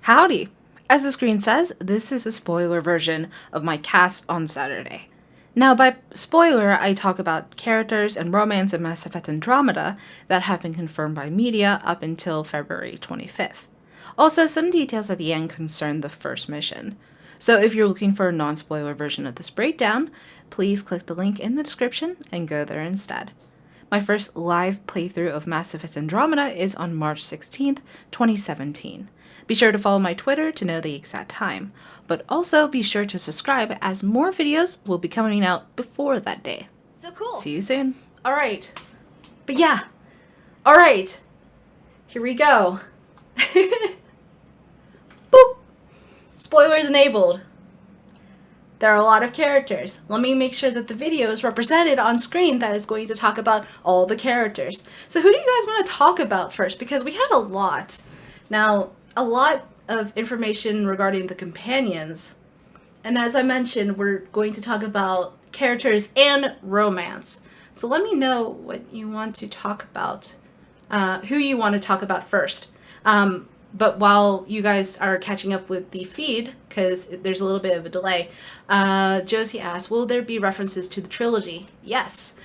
Howdy! As the screen says, this is a spoiler version of my cast on Saturday. Now, by spoiler, I talk about characters and romance in Mass Effect Andromeda that have been confirmed by media up until February 25th. Also, some details at the end concern the first mission. So if you're looking for a non-spoiler version of this breakdown, please click the link in the description and go there instead. My first live playthrough of Mass Effect Andromeda is on March 16th, 2017. Be sure to follow my Twitter to know the exact time, but also be sure to subscribe as more videos will be coming out before that day. So cool. See you soon. Alright. But yeah. Alright. Here we go. Boop. Spoilers enabled. There are a lot of characters. Let me make sure that the video is represented on screen that is going to talk about all the characters. So who do you guys want to talk about first? Because we had a lot. Now, a lot of information regarding the companions. And as I mentioned, we're going to talk about characters and romance. So let me know what you want to talk about, who you want to talk about first. But while you guys are catching up with the feed, because there's a little bit of a delay, Josie asked, will there be references to the trilogy? Yes.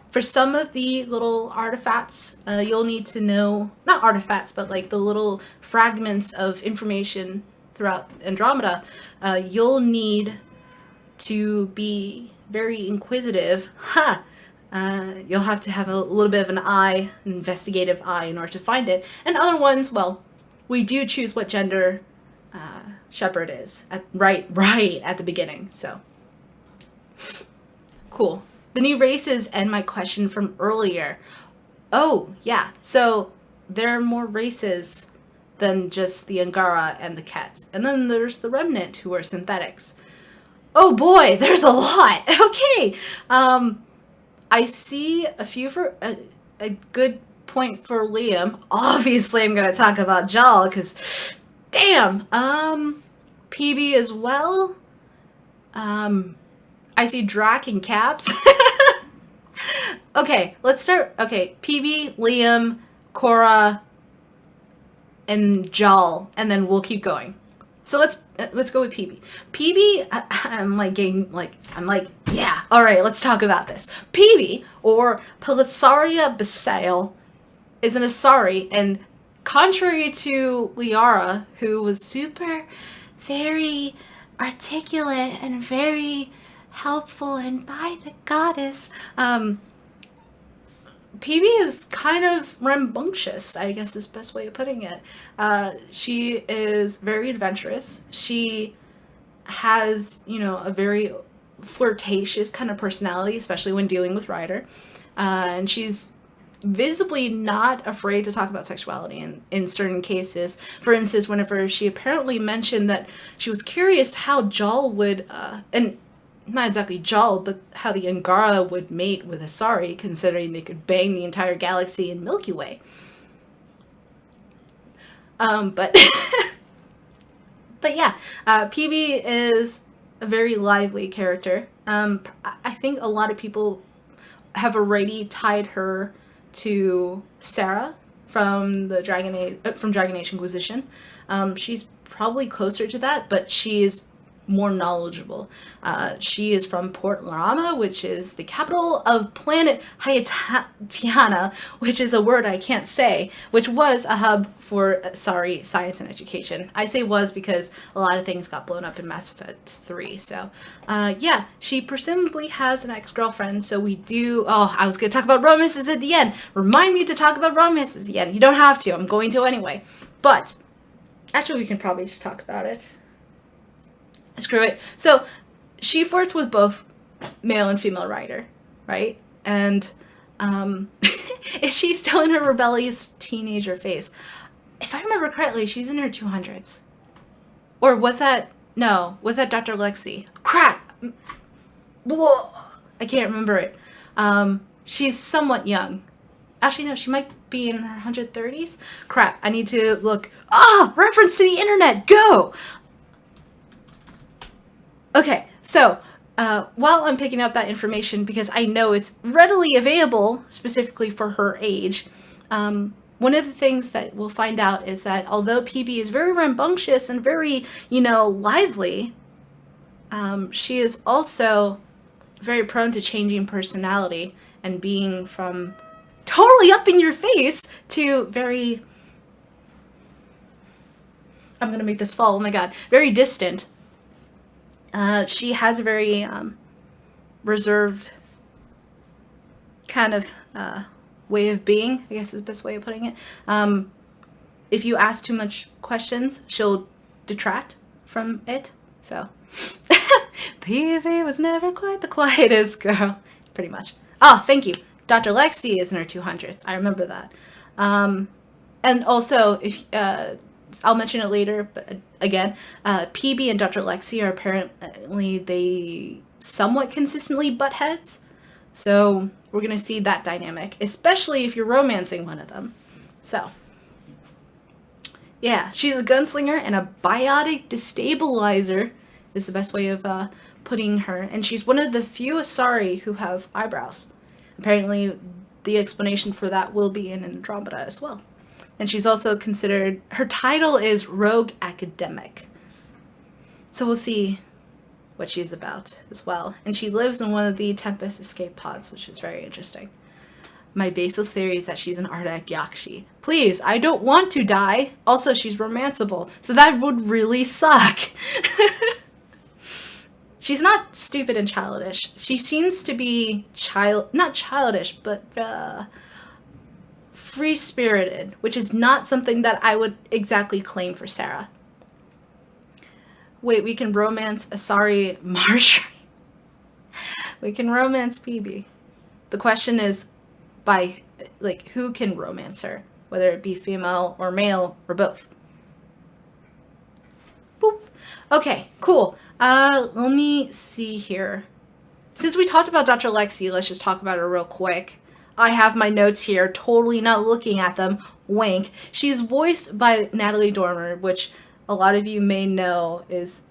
For some of the little artifacts, you'll need to know, not artifacts, but like the little fragments of information throughout Andromeda, you'll need to be very inquisitive. You'll have to have a little bit of an eye, an investigative eye, in order to find it. And other ones, well, we do choose what gender Shepard is right at the beginning. So cool. The new races and my question from earlier. Oh yeah, so there are more races than just the Angara and the Ket, and then there's the Remnant, who are synthetics. Oh boy, there's a lot. Okay. I see a few for a good point for Liam. Obviously, I'm gonna talk about Jal because, damn. PB as well. I see Drac and Caps. Okay, let's start. Okay, PB, Liam, Cora, and Jal, and then we'll keep going. So let's go with PB. PB, I'm like, yeah, all right, let's talk about this. PB, or Pelisaria Besail, is an Asari, and contrary to Liara, who was very articulate and very helpful and by the goddess, PB is kind of rambunctious, I guess is the best way of putting it. She is very adventurous. She has, a very flirtatious kind of personality, especially when dealing with Ryder. And she's visibly not afraid to talk about sexuality in certain cases. For instance, whenever she apparently mentioned that she was curious how Jal would, and not exactly Jal, but how the Angara would mate with Asari, considering they could bang the entire galaxy in Milky Way. But yeah, PB is a very lively character. I think a lot of people have already tied her to Sarah from the Dragon Age Inquisition. She's probably closer to that, but she is more knowledgeable. She is from Port Lama, which is the capital of planet Hayatiana, which is a word I can't say, which was a hub for science and education. I say was because a lot of things got blown up in Mass Effect 3. So yeah, she presumably has an ex-girlfriend, so we do... Oh, I was going to talk about romances at the end. Remind me to talk about romances at the end. You don't have to. I'm going to anyway. But actually, we can probably just talk about it. Screw it. So she flirts with both male and female Ryder, right? And is she still in her rebellious teenager phase? If I remember correctly, she's in her 200s. Or was that... No, was that Dr. Lexi? Crap! Blah. I can't remember it. She's somewhat young. Actually, no, she might be in her 130s. Crap, I need to look. Reference to the internet, go! Okay, so while I'm picking up that information, because I know it's readily available specifically for her age, one of the things that we'll find out is that although PB is very rambunctious and very, lively, she is also very prone to changing personality and being from totally up in your face to very, I'm gonna make this fall, oh my god, very distant. She has a very reserved kind of way of being, I guess is the best way of putting it. If you ask too much questions, she'll detract from it. So PV was never quite the quietest girl, pretty much. Oh, thank you. Dr. Lexi is in her 200s. I remember that. And also, if I'll mention it later, but again, PB and Dr. Lexi are apparently, they somewhat consistently butt heads. So we're going to see that dynamic, especially if you're romancing one of them. So, yeah, she's a gunslinger and a biotic destabilizer is the best way of putting her. And she's one of the few Asari who have eyebrows. Apparently, the explanation for that will be in Andromeda as well. And she's also considered, her title is Rogue Academic. So we'll see what she's about as well. And she lives in one of the Tempest escape pods, which is very interesting. My baseless theory is that she's an Ardak Yakshi. Please, I don't want to die. Also, she's romanceable, so that would really suck. She's not stupid and childish. She seems to be not childish, but free-spirited, which is not something that I would exactly claim for Sarah. Wait, we can romance Asari Marshri. We can romance PB. The question is, by, like, who can romance her? Whether it be female or male or both. Boop. Okay, cool. Let me see here. Since we talked about Dr. Lexi, let's just talk about her real quick. I have my notes here, totally not looking at them. Wink. She's voiced by Natalie Dormer, which a lot of you may know is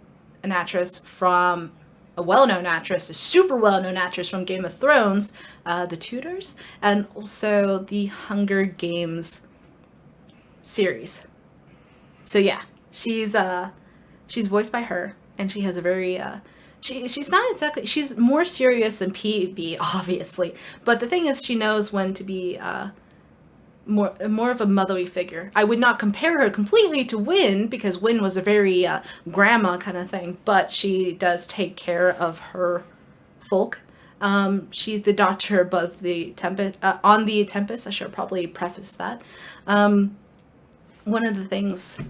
an actress from, a well-known actress, a super well-known actress from Game of Thrones, The Tudors, and also the Hunger Games series. So yeah, she's voiced by her, and she has a very, she's not exactly, she's more serious than PB, obviously, but the thing is she knows when to be more of a motherly figure. I would not compare her completely to Wynn, because Wynn was a very grandma kind of thing, but she does take care of her folk. She's the doctor above the Tempest, on the Tempest. I should probably preface that. One of the things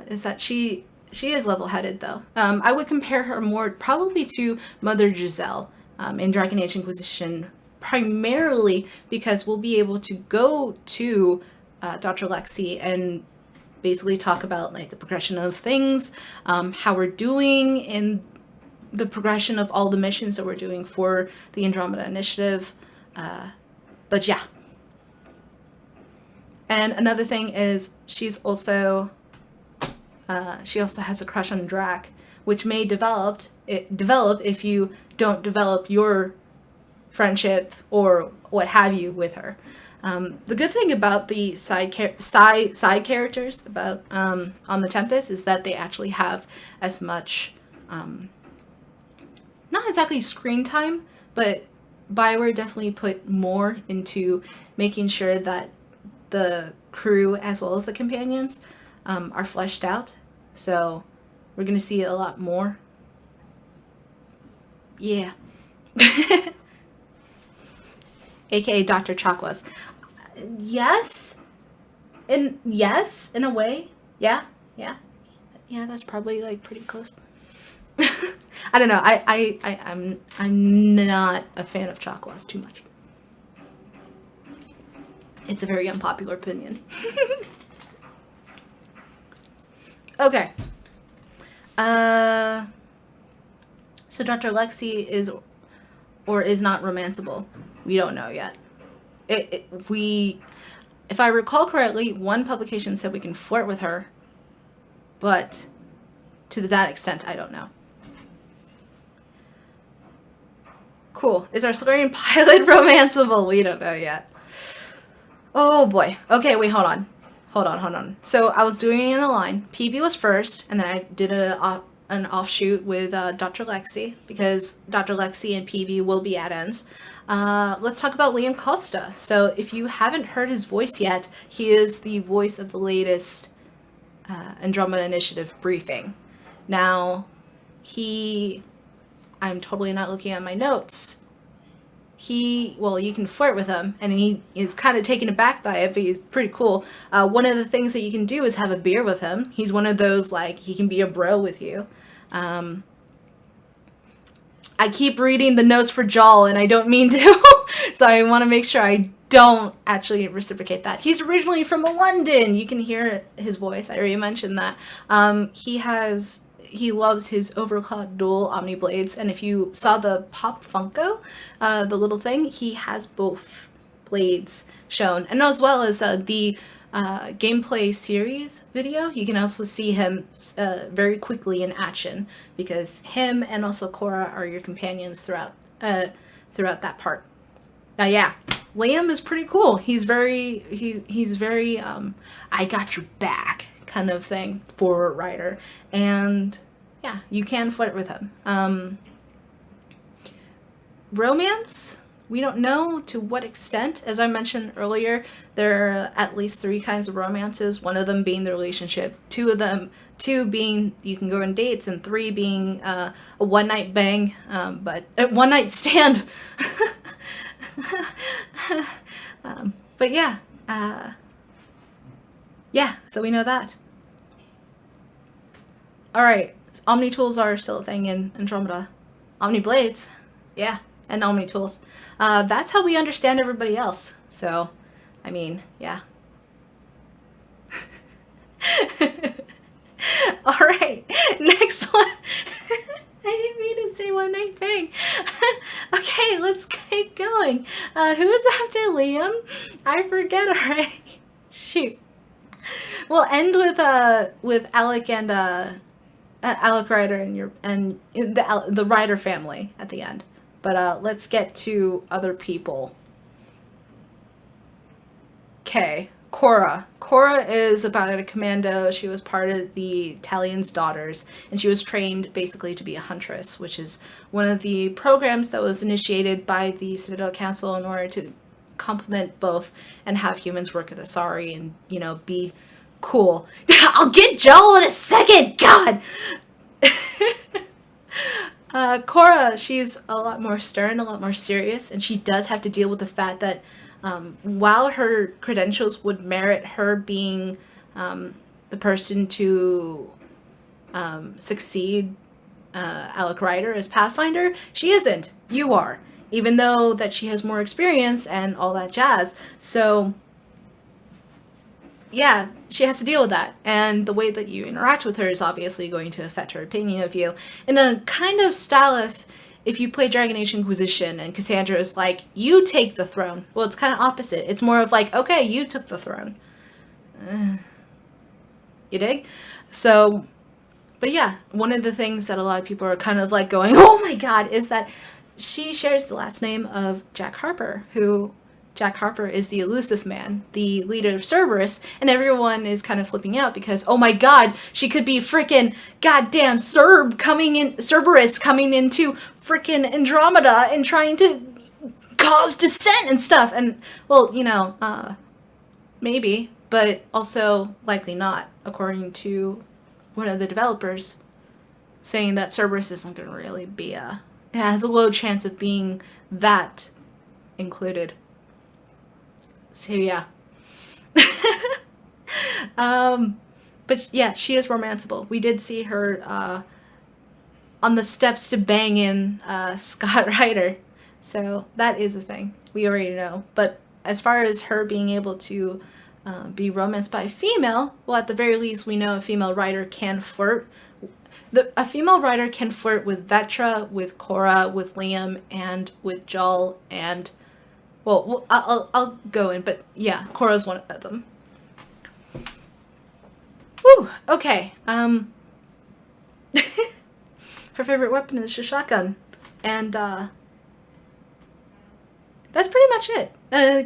is that she is level-headed, though. I would compare her more probably to Mother Giselle in Dragon Age Inquisition, primarily because we'll be able to go to Dr. Lexi and basically talk about like the progression of things, how we're doing in the progression of all the missions that we're doing for the Andromeda Initiative. But yeah. And another thing is she also has a crush on Drac, which may develop if you don't develop your friendship or what have you with her. The good thing about the side characters about on the Tempest is that they actually have as much not exactly screen time, but Bioware definitely put more into making sure that the crew as well as the companions are fleshed out. So we're gonna see a lot more. Yeah. AKA Dr. Chakwas. Yes, in a way. Yeah, that's probably like pretty close. I don't know. I'm not a fan of Chakwas too much. It's a very unpopular opinion. Okay. So Dr. Lexi is or is not romanceable. We don't know yet. If I recall correctly, one publication said we can flirt with her, but to that extent, I don't know. Cool. Is our Solarian pilot romanceable? We don't know yet. Oh boy. Okay, wait, hold on. Hold on. So I was doing it in a line. PB was first, and then I did an offshoot with Dr. Lexi, because Dr. Lexi and PB will be add-ins. Let's talk about Liam Costa. So if you haven't heard his voice yet, he is the voice of the latest Andromeda Initiative briefing. Now, I'm totally not looking at my notes. You can flirt with him, and he is kind of taken aback by it, but he's pretty cool. One of the things that you can do is have a beer with him. He's one of those, like, he can be a bro with you. I keep reading the notes for Jal, and I don't mean to, so I want to make sure I don't actually reciprocate that. He's originally from London. You can hear his voice. I already mentioned that. He loves his overclock dual Omni Blades, and if you saw the Pop Funko, the little thing, he has both blades shown, and as well as the gameplay series video, you can also see him very quickly in action, because him and also Korra are your companions throughout that part. Now, yeah, Liam is pretty cool. He's very I got your back kind of thing for Ryder, and yeah, you can flirt with him. Romance, we don't know to what extent. As I mentioned earlier, there are at least 3 kinds of romances, one of them being the relationship, two being you can go on dates, and 3 being a one-night bang, but a one-night stand. But yeah, so we know that. Alright, Omni Tools are still a thing in Andromeda. Omni Blades, yeah, and Omni Tools. That's how we understand everybody else. So, I mean, yeah. Alright, next one. I didn't mean to say one night bang. Okay, let's keep going. Who is after Liam? I forget already. Shoot. We'll end with Alec and Alec Ryder and the Ryder family at the end. But let's get to other people. Okay, Korra. Korra is about a commando. She was part of the Italian's Daughters, and she was trained basically to be a huntress, which is one of the programs that was initiated by the Citadel Council in order to complement both and have humans work at the Sari and, you know, be cool. I'll get Joel in a second! God! Korra, she's a lot more stern, a lot more serious, and she does have to deal with the fact that while her credentials would merit her being the person to succeed Alec Ryder as Pathfinder, she isn't. You are. Even though that she has more experience and all that jazz. So, yeah, she has to deal with that. And the way that you interact with her is obviously going to affect her opinion of you. In a kind of style if you play Dragon Age Inquisition and Cassandra is like, you take the throne. Well, it's kind of opposite. It's more of like, okay, you took the throne. You dig? So, but yeah, one of the things that a lot of people are kind of like going, oh my god, is that she shares the last name of Jack Harper, who Jack Harper is the elusive man, the leader of Cerberus, and everyone is kind of flipping out because, oh my god, she could be freaking goddamn Cerberus coming into freaking Andromeda and trying to cause dissent and stuff. And, well, you know, maybe, but also likely not, according to one of the developers saying that Cerberus isn't going to really be it has a low chance of being that included. So yeah. But yeah, she is romanceable. We did see her on the steps to bang in Scott Ryder. So that is a thing. We already know. But as far as her being able to be romanced by a female, well, at the very least, we know a female writer can flirt. A female writer can flirt with Vetra, with Korra, with Liam, and with Jal, and well, I'll go in, but yeah, Korra's one of them. Woo! Okay. Her favorite weapon is a shotgun, and that's pretty much it.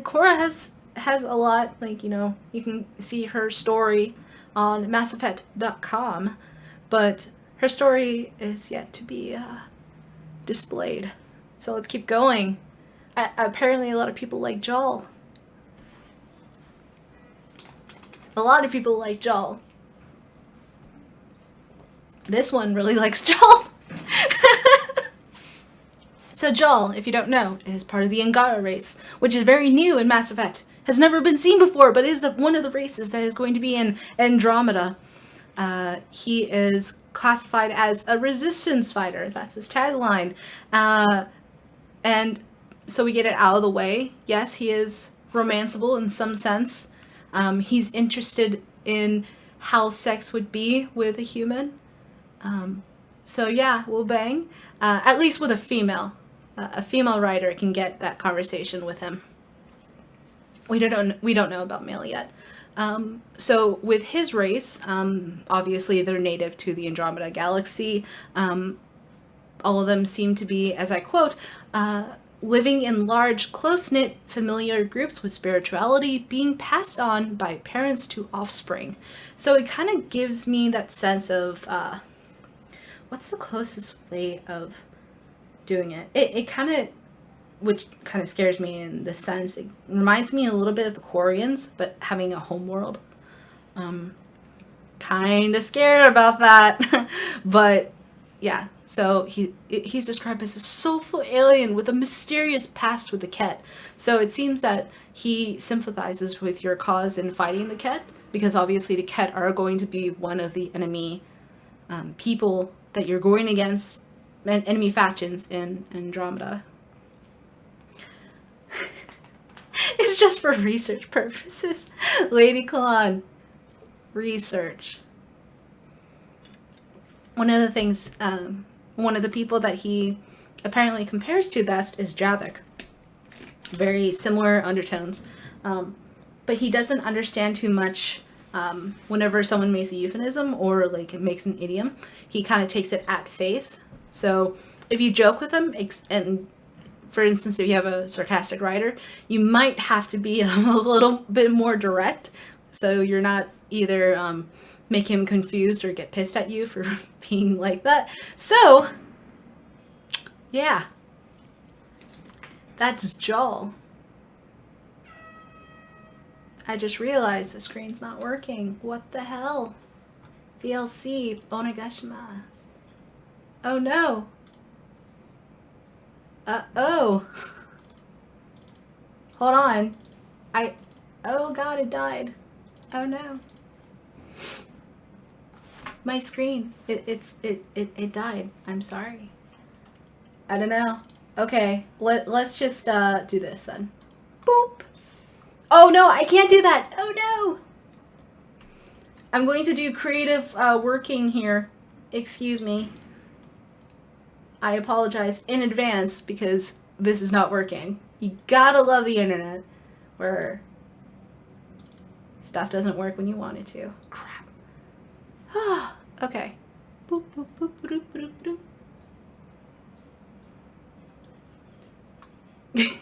Korra has a lot, like, you can see her story on masseffect.com, but her story is yet to be displayed. So let's keep going. Apparently a lot of people like Joel. A lot of people like Joel. This one really likes Joel. So Joel, if you don't know, is part of the Angara race, which is very new in Mass Effect. Has never been seen before, but is one of the races that is going to be in Andromeda. He is classified as a resistance fighter. That's his tagline. And so we get it out of the way. Yes, he is romanceable in some sense. He's interested in how sex would be with a human. So yeah, we'll bang. At least with a female. A female writer can get that conversation with him. We don't know about male yet. So with his race, obviously they're native to the Andromeda galaxy. All of them seem to be, as I quote, living in large, close-knit, familiar groups with spirituality being passed on by parents to offspring. So it kind of gives me that sense of, what's the closest way of doing it? It kind of, which kind of scares me in the sense, it reminds me a little bit of the Quarians, but having a homeworld. Kind of scared about that. But yeah, so he's described as a soulful alien with a mysterious past with the Ket. So it seems that he sympathizes with your cause in fighting the Ket, because obviously the Ket are going to be one of the enemy people that you're going against, enemy factions in Andromeda. It's just for research purposes. Lady Kalon. Research. One of the things, one of the people that he apparently compares to best is Javik. Very similar undertones. But he doesn't understand too much whenever someone makes a euphemism or like makes an idiom. He kind of takes it at face. So if you joke with him, and for instance, if you have a sarcastic writer, you might have to be a little bit more direct, so you're not either make him confused or get pissed at you for being like that. So, yeah. That's Joel. I just realized the screen's not working. What the hell? VLC, onegashimasu. Oh no. Oh. Hold on. Oh god, it died. Oh no. My screen. It died. I'm sorry. I don't know. Okay, let's just do this then. Boop. Oh no, I can't do that. Oh no. I'm going to do creative working here. Excuse me. I apologize in advance because this is not working. You gotta love the internet where stuff doesn't work when you want it to. Crap. Okay. Boop, boop, boop, boop, boop, boop.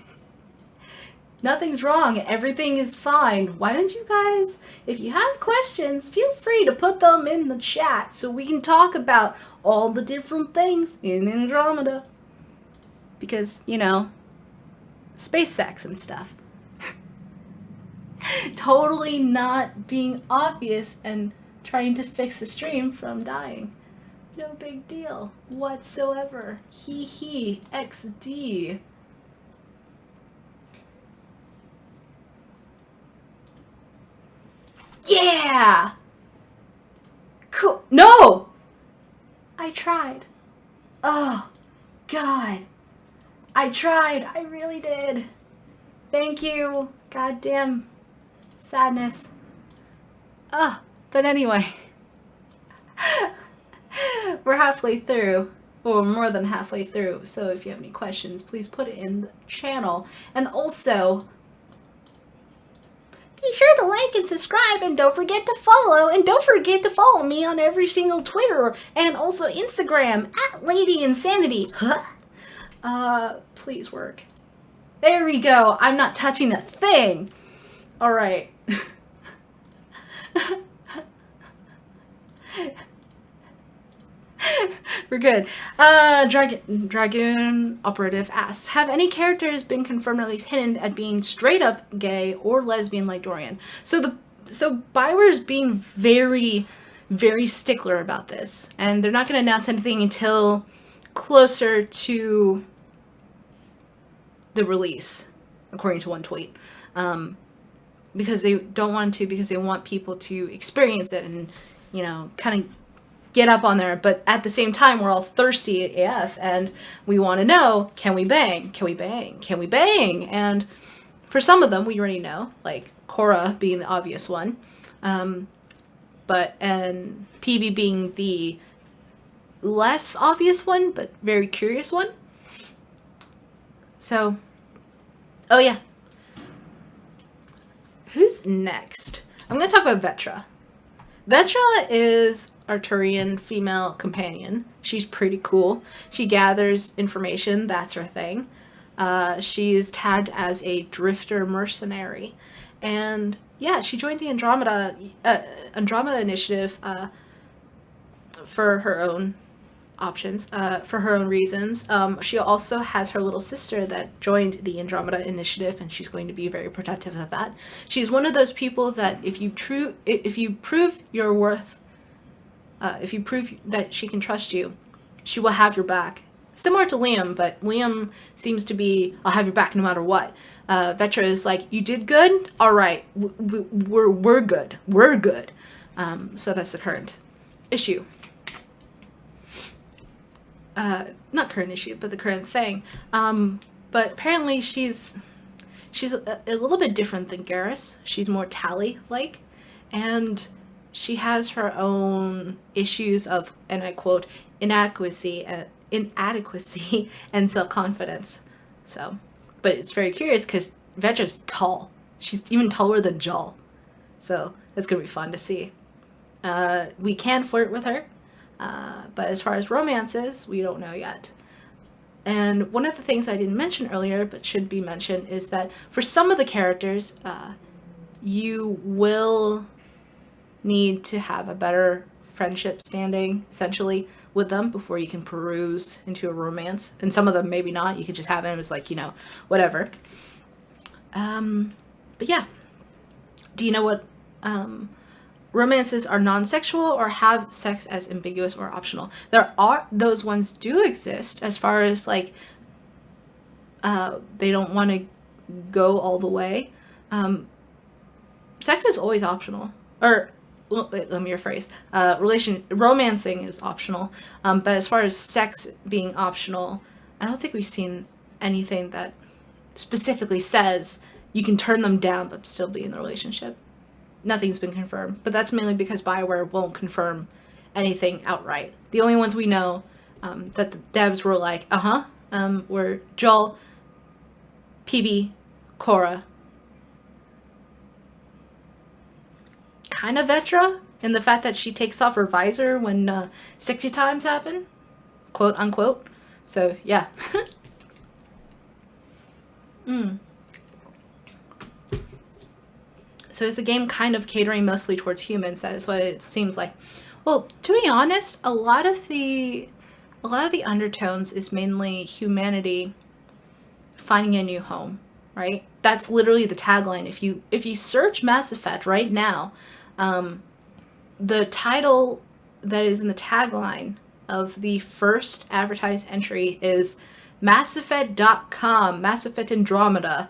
Nothing's wrong. Everything is fine. Why don't you guys, if you have questions, feel free to put them in the chat so we can talk about all the different things in Andromeda. Because, you know, space sex and stuff. Totally not being obvious and trying to fix the stream from dying. No big deal whatsoever. Hee hee. XD. Yeah! Cool. No! I tried. Oh, God. I tried. I really did. Thank you. Goddamn sadness. But anyway. We're halfway through. Or more than halfway through. So if you have any questions, please put it in the channel. And also, be sure to like and subscribe, and don't forget to follow, and don't forget to follow me on every single Twitter and also Instagram at Lady Insanity. Please work. There we go. I'm not touching a thing. All right. We're good. Dragoon Operative asks, have any characters been confirmed, at least hinted at being straight up gay or lesbian like Dorian? So Bioware's being very, very stickler about this, and they're not going to announce anything until closer to the release, according to one tweet. Because they don't want to, because they want people to experience it and, you know, kind of get up on there. But at the same time, we're all thirsty AF, and we want to know, can we bang? Can we bang? Can we bang? And for some of them, we already know, like Korra being the obvious one. And PB being the less obvious one, but very curious one. So, oh yeah. Who's next? I'm going to talk about Vetra. Vetra is Arturian female companion. She's pretty cool. She gathers information. That's her thing. She's tagged as a drifter mercenary. And yeah, she joined the Andromeda initiative for her own options, for her own reasons. She also has her little sister that joined the Andromeda initiative, and she's going to be very protective of that. She's one of those people that if you prove your worth, if you prove that she can trust you, she will have your back. Similar to Liam, but Liam seems to be, I'll have your back no matter what. Vetra is like, you did good? All right, we're good. We're good. So that's the current issue. Not current issue, but the current thing. But apparently she's a little bit different than Garrus. She's more Tally-like, and she has her own issues of, and I quote, inadequacy and self-confidence. So, but it's very curious because Vetra's tall. She's even taller than Jal. So that's gonna be fun to see. We can flirt with her. But as far as romances, we don't know yet. And one of the things I didn't mention earlier, but should be mentioned, is that for some of the characters, you will need to have a better friendship standing, essentially, with them before you can peruse into a romance. And some of them, maybe not. You could just have them as, like, you know, whatever. But yeah. Do you know what... romances are non-sexual or have sex as ambiguous or optional? Those ones do exist, as far as like they don't want to go all the way. Sex is always optional, or let me rephrase. Romancing is optional, but as far as sex being optional, I don't think we've seen anything that specifically says you can turn them down but still be in the relationship. Nothing's been confirmed, but that's mainly because BioWare won't confirm anything outright. The only ones we know that the devs were like, were Jal, PB, Korra, kind of Vetra, and the fact that she takes off her visor when sexy times happen, quote unquote. So yeah. So is the game kind of catering mostly towards humans? That is what it seems like. Well, to be honest, a lot of the undertones is mainly humanity finding a new home, right? That's literally the tagline. If you search Mass Effect right now, the title that is in the tagline of the first advertised entry is MassEffect.com, Mass Effect Andromeda.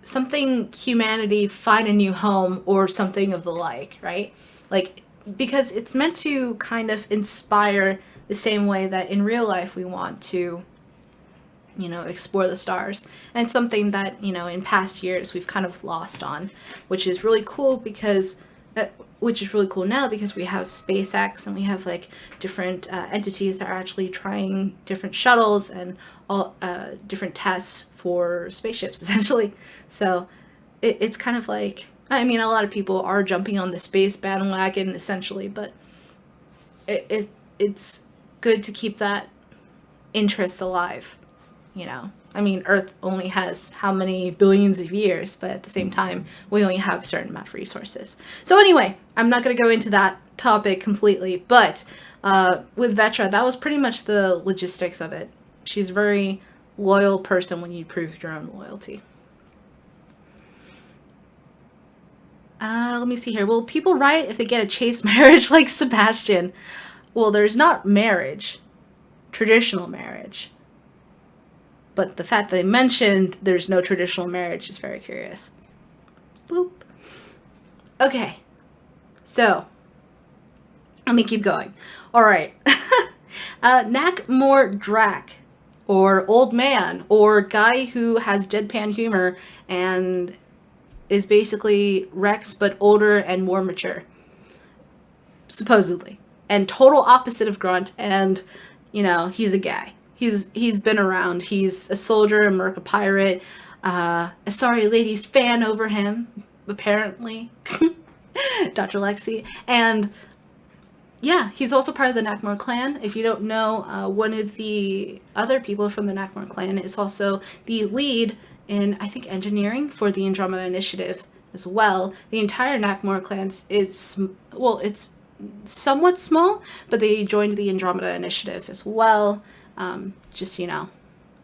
Something humanity find a new home or something of the like, right? Like, because it's meant to kind of inspire the same way that in real life we want to, you know, explore the stars. And it's something that, you know, in past years we've kind of lost on, which is really cool because, which is really cool now because we have SpaceX and we have like different entities that are actually trying different shuttles and all different tests for spaceships essentially. So it's kind of like, I mean, a lot of people are jumping on the space bandwagon essentially, but it's good to keep that interest alive, you know. I mean, Earth only has how many billions of years, but at the same time, we only have a certain amount of resources. So anyway, I'm not going to go into that topic completely, but with Vetra, that was pretty much the logistics of it. She's a very loyal person when you prove your own loyalty. Let me see here. Will people riot if they get a chaste marriage like Sebastian? Well, there's not marriage, traditional marriage. But the fact that they mentioned there's no traditional marriage is very curious. Boop. Okay. So, let me keep going. Alright. Nakmor Drak, or Old Man, or guy who has deadpan humor and is basically Rex but older and more mature. Supposedly. And total opposite of Grunt, and, you know, he's a guy. He's been around. He's a soldier, a merc, a pirate, a sorry ladies fan over him, apparently. Dr. Lexi. And yeah, he's also part of the Nakmor clan. If you don't know, one of the other people from the Nakmor clan is also the lead in, I think, engineering for the Andromeda Initiative as well. The entire Nakmor clan is, well, it's somewhat small, but they joined the Andromeda Initiative as well. Just, you know,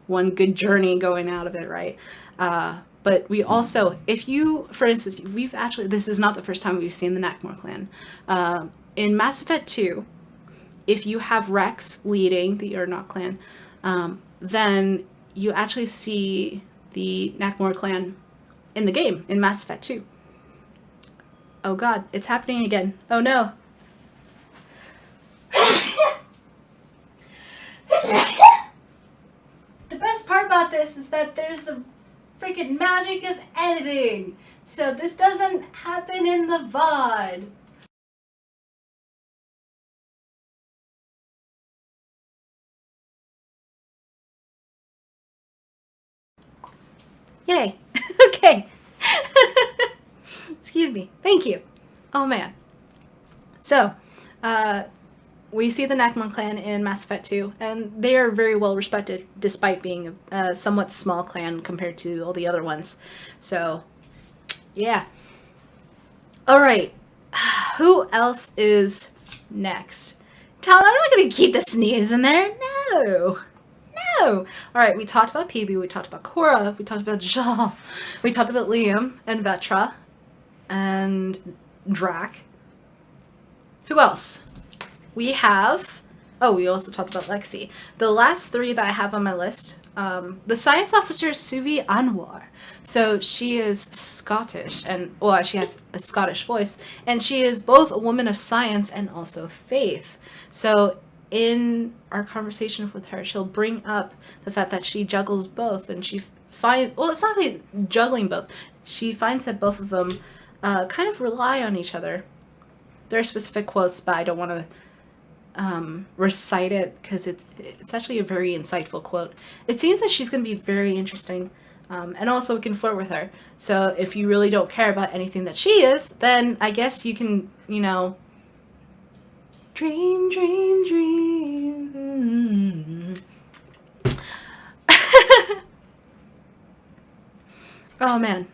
one good journey going out of it, right? But we also, if you, for instance, we've actually, this is not the first time we've seen the Nakmor clan. In Mass Effect 2, if you have Rex leading the Urdnot clan, then you actually see the Nakmor clan in the game, in Mass Effect 2. Oh god, it's happening again. Oh no. The best part about this is that there's the freaking magic of editing. So this doesn't happen in the VOD. Yay. Okay. Excuse me. Thank you. Oh man. So, we see the Nakmor clan in Mass Effect 2, and they are very well respected, despite being a somewhat small clan compared to all the other ones. So, yeah. Alright. Who else is next? Talon, I'm not going to keep the sneeze in there. No. No. Alright, we talked about PB, we talked about Cora, we talked about Jal, we talked about Liam and Vetra, and Drak. Who else? We have, oh, we also talked about Lexi. The last three that I have on my list, the science officer is Suvi Anwar. So she is Scottish, and, well, she has a Scottish voice, and she is both a woman of science and also faith. So in our conversation with her, she'll bring up the fact that she juggles both, and she finds, well, it's not like juggling both. She finds that both of them kind of rely on each other. There are specific quotes, but I don't want to recite it because it's actually a very insightful quote. It seems that she's going to be very interesting, and also we can flirt with her. So if you really don't care about anything that she is, then I guess you can, you know, dream, dream, dream. Oh man.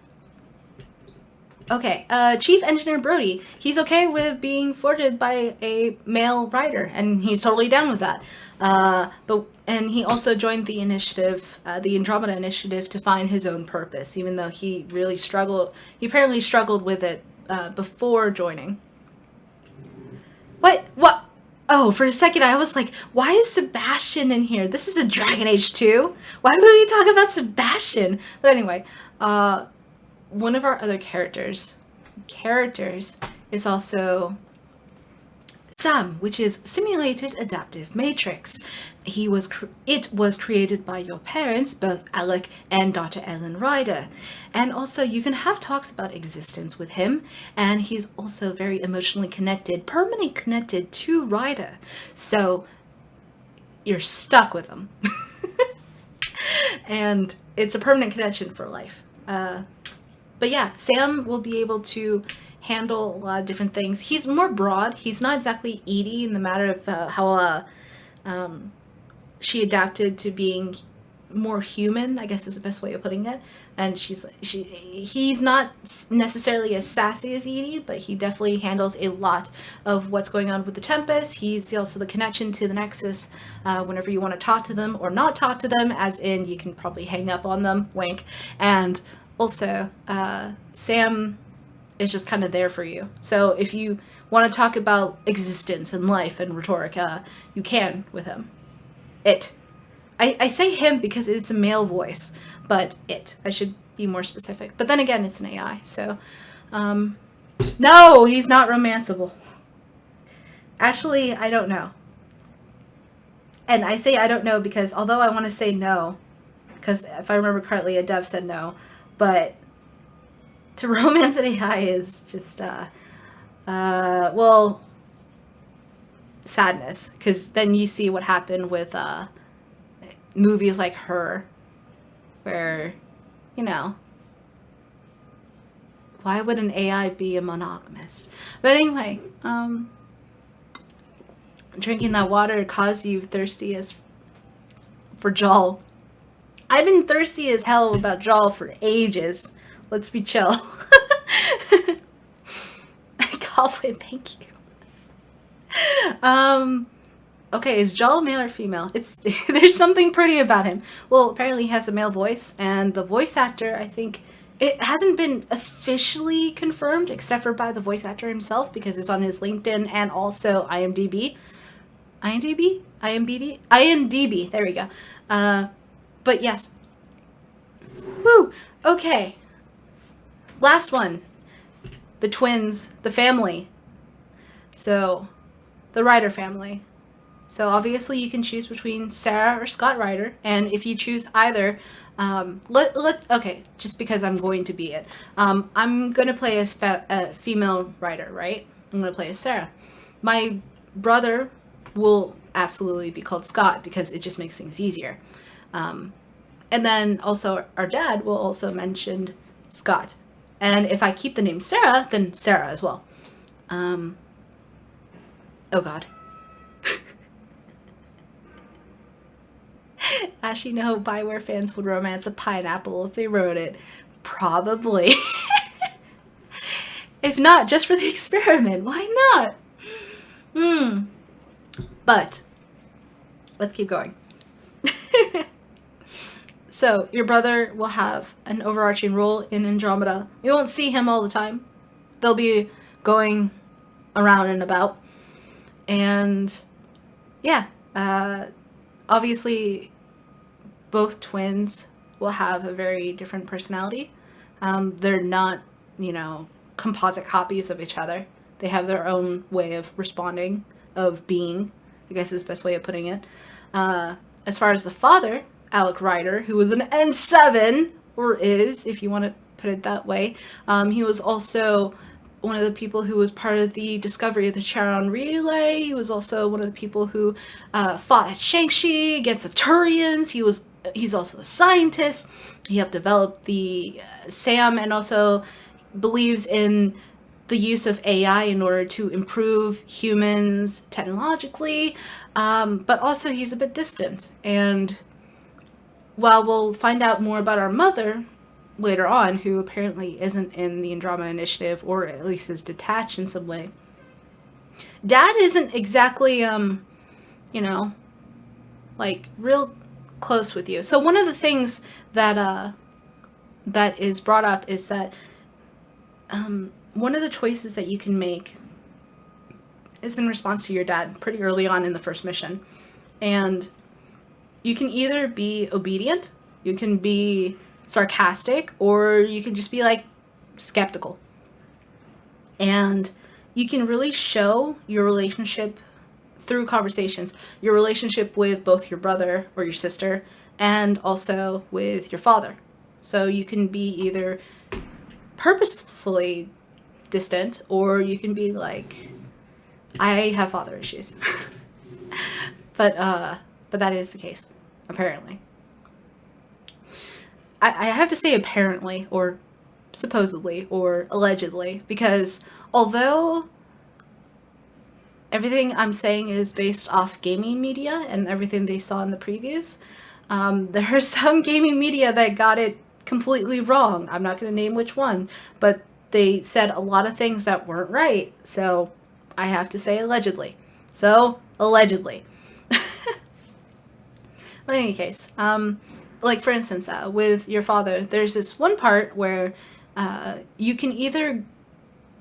Okay, Chief Engineer Brody, he's okay with being flirted by a male writer, and he's totally down with that. And he also joined the initiative, the Andromeda Initiative, to find his own purpose, even though he really struggled. He apparently struggled with it before joining. What? What? Oh, for a second I was like, why is Sebastian in here? This is a Dragon Age 2. Why would we talk about Sebastian? But anyway, one of our other characters is also Sam, which is Simulated Adaptive Matrix. It was created by your parents, both Alec and Dr. Ellen Ryder. And also you can have talks about existence with him, and he's also very emotionally connected, permanently connected to Ryder. So you're stuck with him. And it's a permanent connection for life. But yeah, Sam will be able to handle a lot of different things. He's more broad. He's not exactly Edie in the matter of how she adapted to being more human, I guess is the best way of putting it. And he's not necessarily as sassy as Edie, but he definitely handles a lot of what's going on with the Tempest. He's also the connection to the Nexus whenever you want to talk to them or not talk to them, as in you can probably hang up on them, wink. And also, Sam is just kind of there for you. So if you want to talk about existence and life and rhetoric, you can with him. I say him because it's a male voice, but I should be more specific. But then again, it's an AI, so... no, he's not romanceable. Actually, I don't know. And I say I don't know because although I want to say no, because if I remember correctly, a dev said no, but to romance an AI is just, well, sadness. Because then you see what happened with movies like Her, where, you know, why would an AI be a monogamist? But anyway, drinking that water caused you thirsty as for Joel. I've been thirsty as hell about Joel for ages. Let's be chill. Goblin, thank you. Okay, is Joel male or female? There's something pretty about him. Well, apparently he has a male voice, and the voice actor, I think, it hasn't been officially confirmed, except for by the voice actor himself, because it's on his LinkedIn and also IMDb. IMDb, there we go. But yes. Woo! Okay. Last one. The twins, the family. So, the Ryder family. So obviously you can choose between Sarah or Scott Ryder, and if you choose either, okay, just because I'm going to be it, I'm gonna play as a female Ryder, right? I'm gonna play as Sarah. My brother will absolutely be called Scott because it just makes things easier. And then also our dad will also mention Scott. And if I keep the name Sarah, then Sarah as well. Oh God. Actually, no, Bioware fans would romance a pineapple if they wrote it. Probably. If not, just for the experiment. Why not? But, let's keep going. So, your brother will have an overarching role in Andromeda. You won't see him all the time. They'll be going around and about. And, yeah, obviously, both twins will have a very different personality. They're not, composite copies of each other. They have their own way of responding, of being, I guess is the best way of putting it. As far as the father, Alec Ryder, who was an N7, or is, if you want to put it that way, he was also one of the people who was part of the discovery of the Charon Relay. He was also one of the people who fought at Shang-Chi against the Turians. He's also a scientist. He helped develop the SAM, and also believes in the use of AI in order to improve humans technologically, but also he's a bit distant. And while we'll find out more about our mother later on, who apparently isn't in the Andromeda Initiative, or at least is detached in some way, Dad isn't exactly, real close with you. So one of the things that that is brought up is that one of the choices that you can make is in response to your dad pretty early on in the first mission. And you can either be obedient, you can be sarcastic, or you can just be skeptical. And you can really show your relationship through conversations, your relationship with both your brother or your sister, and also with your father. So you can be either purposefully distant, or you can be like, I have father issues. but that is the case, apparently. I have to say apparently, or supposedly, or allegedly, because although everything I'm saying is based off gaming media and everything they saw in the previews, There are some gaming media that got it completely wrong. I'm not going to name which one, but they said a lot of things that weren't right. So I have to say allegedly. So, allegedly. But in any case, like for instance, with your father, there's this one part where you can either,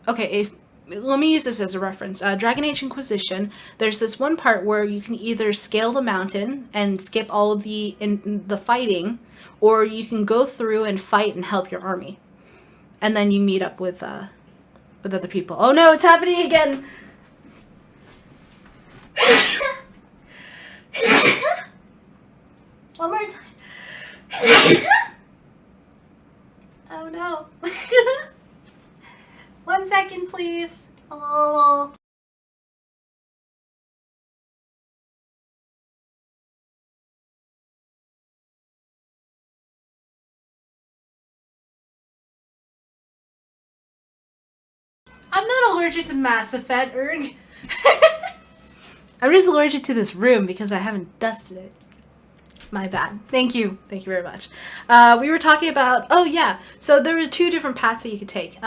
okay, if let me use this as a reference. Dragon Age Inquisition. There's this one part where you can either scale the mountain and skip all of the fighting, or you can go through and fight and help your army, and then you meet up with other people. Oh no, it's happening again. One more time. Oh no. 1 second, please. Hello. I'm not allergic to Mass Effect, Erg. I'm just allergic to this room because I haven't dusted it. My bad. Thank you. Thank you very much. We were talking about, oh yeah, so there were 2 different paths that you could take.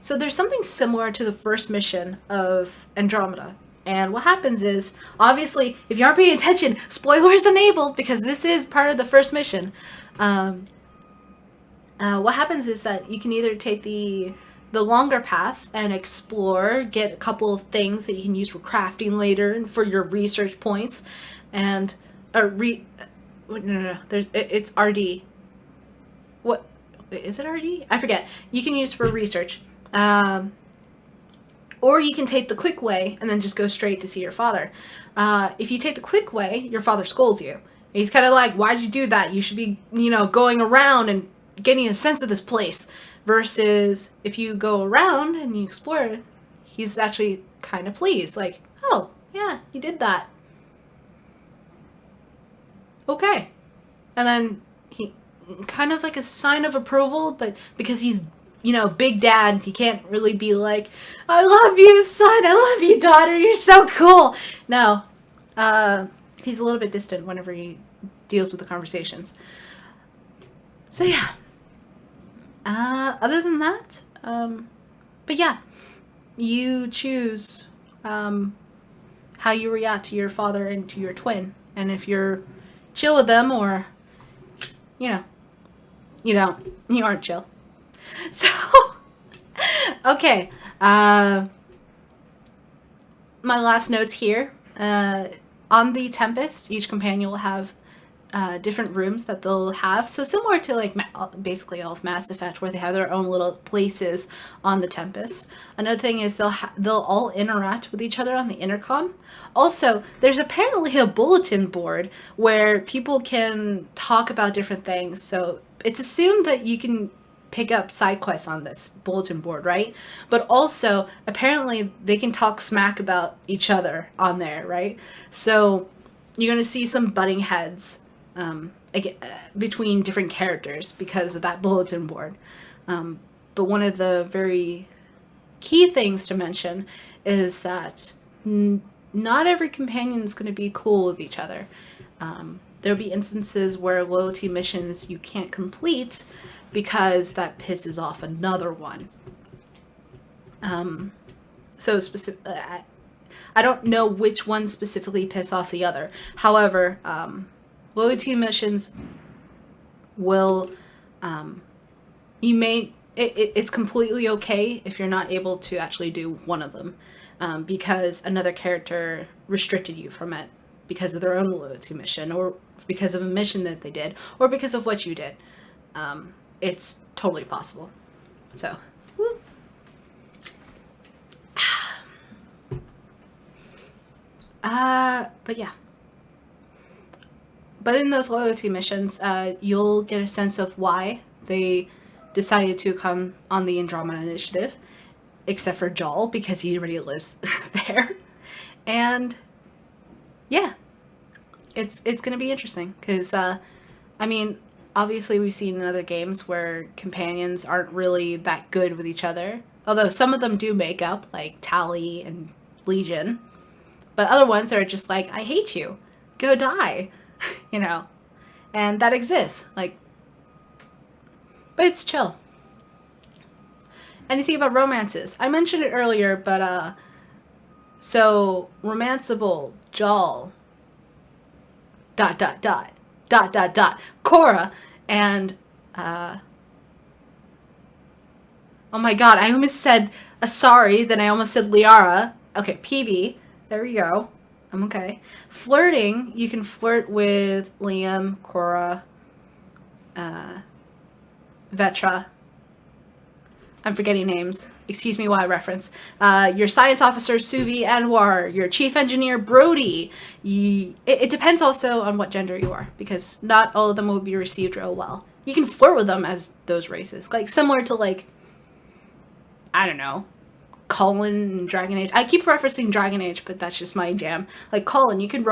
So there's something similar to the first mission of Andromeda. And what happens is, obviously, if you aren't paying attention, spoilers enabled, because this is part of the first mission. What happens is that you can either take the longer path and explore, get a couple of things that you can use for crafting later and for your research points, and no. It's RD. What is it? RD? I forget. You can use for research, or you can take the quick way and then just go straight to see your father. If you take the quick way, your father scolds you. He's kind of like, "Why'd you do that? You should be, going around and getting a sense of this place." Versus if you go around and you explore, he's actually kind of pleased. Like, "Oh, yeah, you did that. Okay." And then he kind of like a sign of approval, but because he's, big dad, he can't really be like, "I love you, son. I love you, daughter. You're so cool." No. He's a little bit distant whenever he deals with the conversations. So yeah. Other than that, but yeah, you choose how you react to your father and to your twin, and if you're chill with them or you aren't chill. So okay, my last notes here. On the Tempest, each companion will have different rooms that they'll have. So similar to like basically all of Mass Effect, where they have their own little places on the Tempest. Another thing is they'll all interact with each other on the intercom. Also, there's apparently a bulletin board where people can talk about different things. So it's assumed that you can pick up side quests on this bulletin board, right? But also, apparently, they can talk smack about each other on there, right? So you're going to see some butting heads between different characters because of that bulletin board. But one of the very key things to mention is that not every companion is going to be cool with each other. There'll be instances where loyalty missions you can't complete because that pisses off another one. So specific, I don't know which one specifically piss off the other. However, loyalty missions will, it's completely okay if you're not able to actually do one of them, because another character restricted you from it because of their own loyalty mission, or because of a mission that they did, or because of what you did. It's totally possible. So, whoop. But yeah. But in those loyalty missions, you'll get a sense of why they decided to come on the Andromeda Initiative, except for Joel, because he already lives there. And yeah, it's going to be interesting, because, obviously we've seen in other games where companions aren't really that good with each other. Although some of them do make up, like Tally and Legion. But other ones are just like, "I hate you. Go die." And that exists. Like, but it's chill. Anything about romances? I mentioned it earlier, but so romanceable, Jal, dot dot dot, dot dot dot, Korra, and oh my god, I almost said Asari, then I almost said Liara. Okay, PB. There we go. I'm okay. Flirting, you can flirt with Liam, Korra, Vetra. I'm forgetting names. Excuse me while I reference. Your science officer, Suvi Anwar. Your chief engineer, Brody. It depends also on what gender you are, because not all of them will be received real well. You can flirt with them as those races. Like, similar to, like, I don't know, Colin and Dragon Age. I keep referencing Dragon Age, but that's just my jam. Like, Colin, you can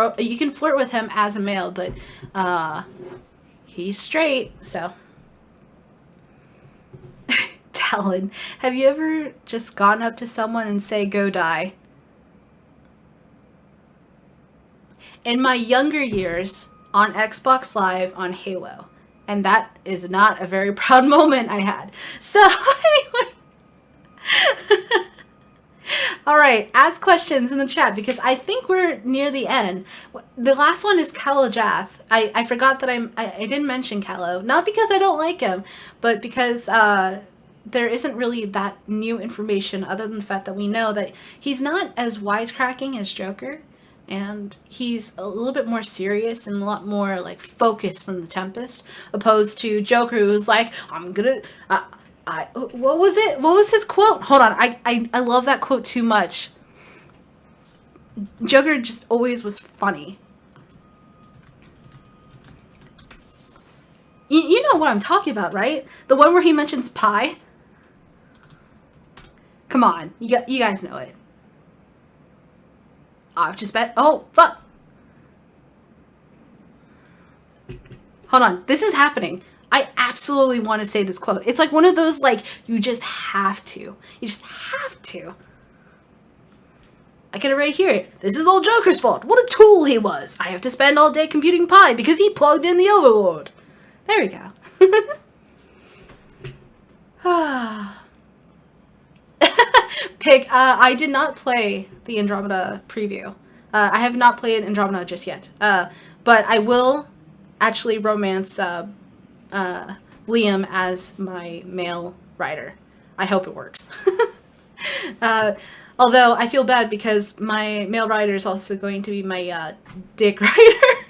flirt with him as a male, but he's straight, so... Talon, have you ever just gone up to someone and say, go die? In my younger years, on Xbox Live on Halo. And that is not a very proud moment I had. So, anyway. Alright, ask questions in the chat because I think we're near the end. The last one is Kalojath. I forgot that I didn't mention Kalo. Not because I don't like him, but because there isn't really that new information other than the fact that we know that he's not as wisecracking as Joker, and he's a little bit more serious and a lot more like focused on the Tempest, opposed to Joker, who's like, I'm gonna what was it? What was his quote? Hold on, I love that quote too much. Joker just always was funny. You know what I'm talking about, right? The one where he mentions pie. Come on, you guys know it. I've just bet. Oh, fuck. Hold on, this is happening. I absolutely want to say this quote. It's like one of those, like, you just have to. You just have to. I can already hear it. This is all Joker's fault. What a tool he was. I have to spend all day computing pi because he plugged in the Overlord. There we go. Pig, I did not play the Andromeda preview. I have not played Andromeda just yet. But I will actually romance Liam as my male rider. I hope it works. Although I feel bad because my male rider is also going to be my dick rider.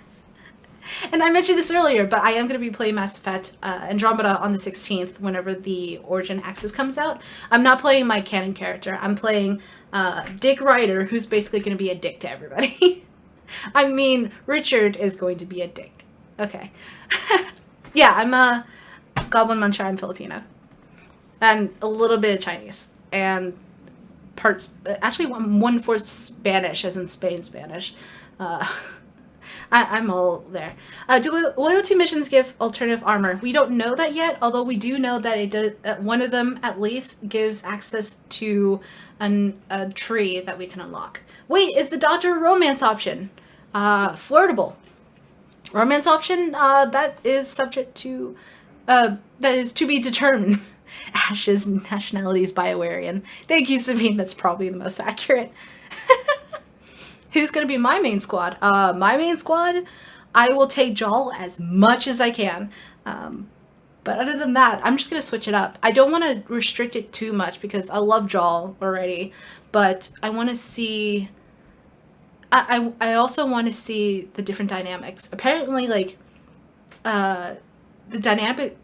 And I mentioned this earlier, but I am going to be playing Mass Effect Andromeda on the 16th whenever the Origin Access comes out. I'm not playing my canon character. I'm playing Dick Ryder, who's basically going to be a dick to everybody. I mean, Richard is going to be a dick. Okay. Yeah, I'm a Goblin Muncher. I'm Filipino. And a little bit of Chinese. And parts, actually 1/4 Spanish, as in Spain Spanish. I'm all there. Do loyalty missions give alternative armor? We don't know that yet, although we do know that it does, one of them at least gives access to a tree that we can unlock. Wait, is the Doctor a romance option? Flirtable. Romance option, that is subject to, that is to be determined. Ash's nationality is Biowarian. Thank you, Sabine, that's probably the most accurate. Who's going to be my main squad? My main squad, I will take Jal as much as I can. But other than that, I'm just going to switch it up. I don't want to restrict it too much because I love Jal already. But I want to see... I also want to see the different dynamics. Apparently, like, the dynamic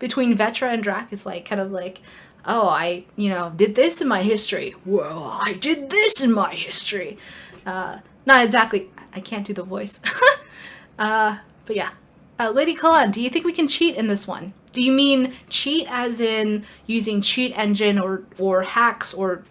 between Vetra and Drac is, like, kind of like... Oh, I, did this in my history. Well, I did this in my history. Not exactly. I can't do the voice. But yeah. Lady Kalan, do you think we can cheat in this one? Do you mean cheat as in using cheat engine or hacks or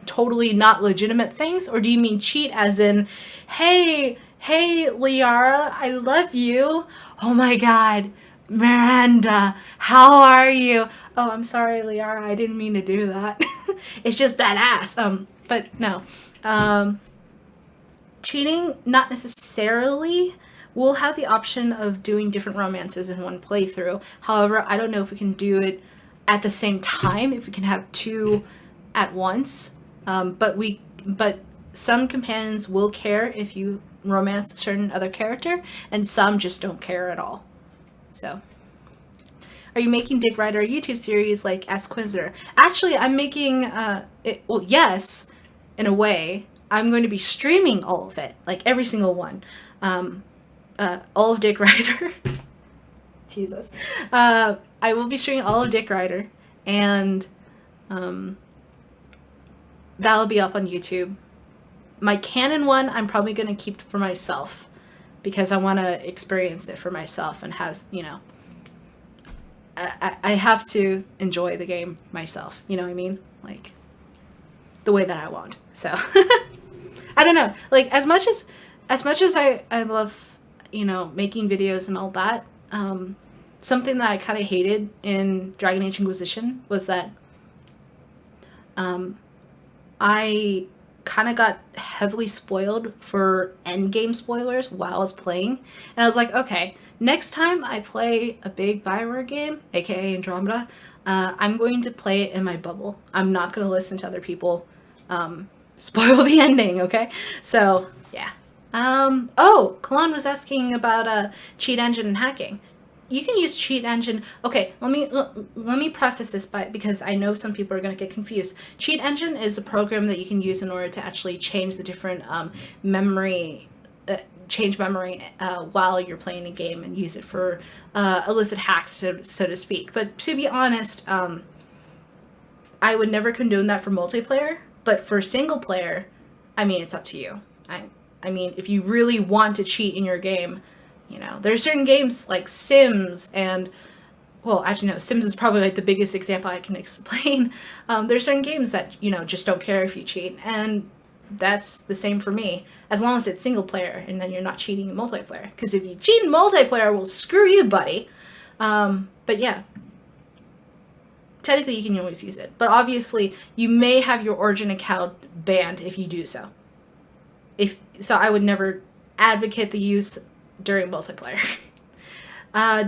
totally not legitimate things? Or do you mean cheat as in, hey, Liara, I love you. Oh my god. Miranda, how are you? Oh, I'm sorry, Liara, I didn't mean to do that. It's just that ass. But no. Cheating, not necessarily, we'll have the option of doing different romances in one playthrough. However, I don't know if we can do it at the same time, if we can have two at once. But some companions will care if you romance a certain other character, and some just don't care at all. So, are you making Dick Rider a YouTube series like Asquisitor? Actually, I'm making well, yes, in a way. I'm going to be streaming all of it, like every single one. All of Dick Rider. Jesus. I will be streaming all of Dick Rider, and that'll be up on YouTube. My canon one, I'm probably going to keep for myself because I want to experience it for myself and I have to enjoy the game myself. You know what I mean? Like, the way that I want. So, I don't know. Like, as much as I love, making videos and all that, something that I kind of hated in Dragon Age Inquisition was that I kind of got heavily spoiled for endgame spoilers while I was playing. And I was like, okay, next time I play a big Bioware game, aka Andromeda, I'm going to play it in my bubble. I'm not going to listen to other people spoil the ending, okay? So, yeah. Oh, Kalan was asking about cheat engine and hacking. You can use cheat engine. Okay, let me preface this because I know some people are going to get confused. Cheat engine is a program that you can use in order to actually change the different memory while you're playing a game and use it for illicit hacks, so to speak. But to be honest, I would never condone that for multiplayer. But for single player, I mean, it's up to you. I mean, if you really want to cheat in your game, there are certain games like Sims and, well, actually no, Sims is probably like the biggest example I can explain. There are certain games that, just don't care if you cheat, and that's the same for me, as long as it's single player and then you're not cheating in multiplayer. Because if you cheat in multiplayer, well, screw you, buddy. But yeah, technically you can always use it. But obviously, you may have your Origin account banned if you do so. So I would never advocate the use during multiplayer.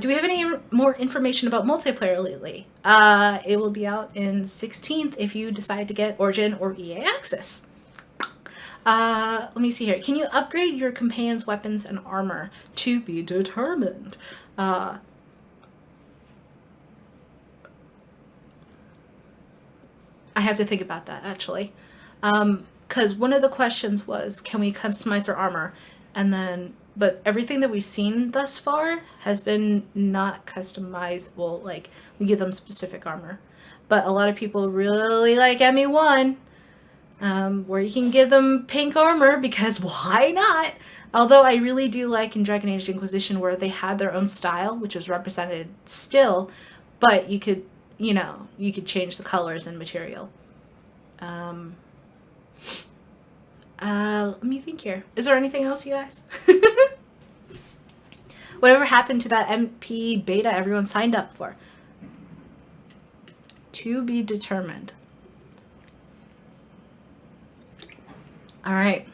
Do we have any more information about multiplayer lately? It will be out in 16th if you decide to get Origin or EA Access. Let me see here. Can you upgrade your companion's weapons and armor? To be determined. I have to think about that, actually. Because one of the questions was, can we customize their armor? But everything that we've seen thus far has been not customizable. Like, we give them specific armor. But a lot of people really like ME1, where you can give them pink armor, because why not? Although I really do like in Dragon Age Inquisition where they had their own style, which was represented still, but you could change the colors and material. Let me think here. Is there anything else, you guys? Whatever happened to that MP beta everyone signed up for? To be determined. All right.